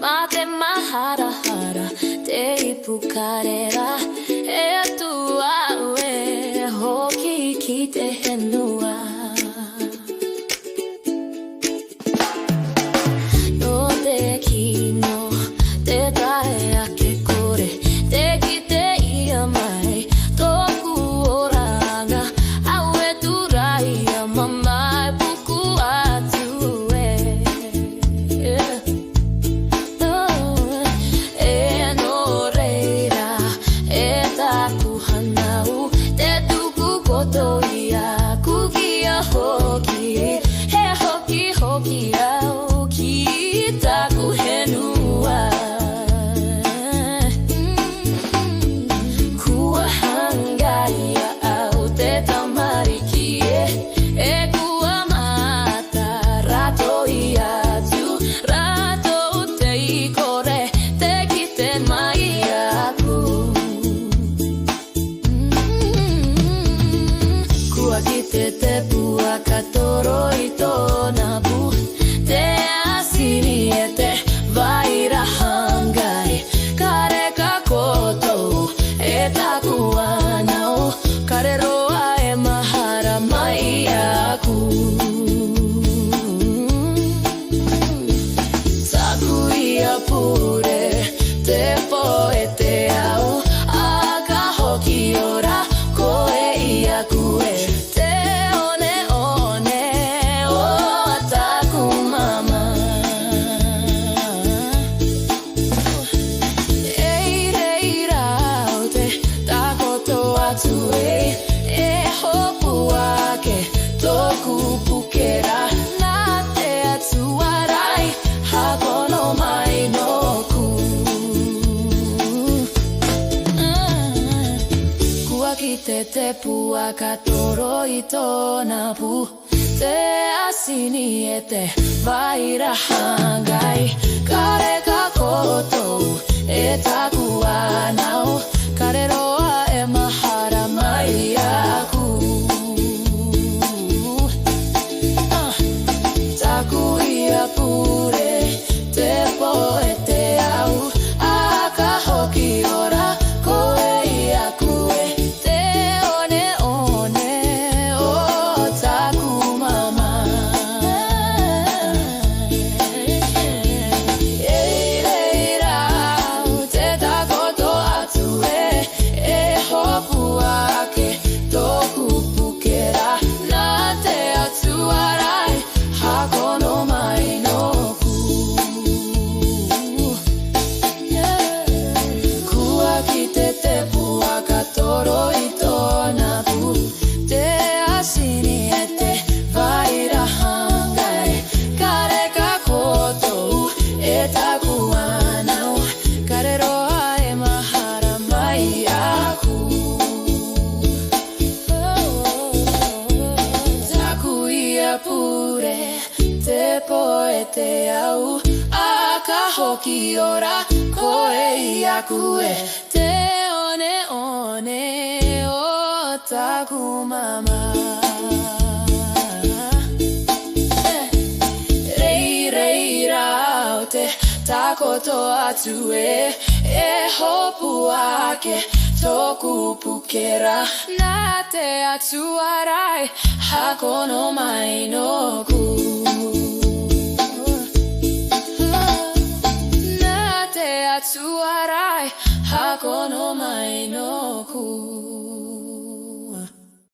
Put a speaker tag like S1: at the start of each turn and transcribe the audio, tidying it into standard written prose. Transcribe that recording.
S1: Mate mahara hara te pukarera e tua we hoki kite henua no te kino te tae ake kore te kite ia mai toku oranga awe turai mamai puku atu te pua katoro itona bu te asini ete vaira hangai kare kakoto e takuanao kare roa e mahara mai aku sakuia pure te poe te au aka hoki ora koe ia kue te pua katoro itona pu te asini ete vaira hangai kare kakoto e takuanao kare roa e mahara mai aku takuia pure te poe te au aka hoki ora koe ia kue te au aka hoki ora koe ia kue te one o taku mama rei rau te takoto atu e hopu ake toku pukera na te atu arai hakono mai no ku Atsuarai hakono mai no ku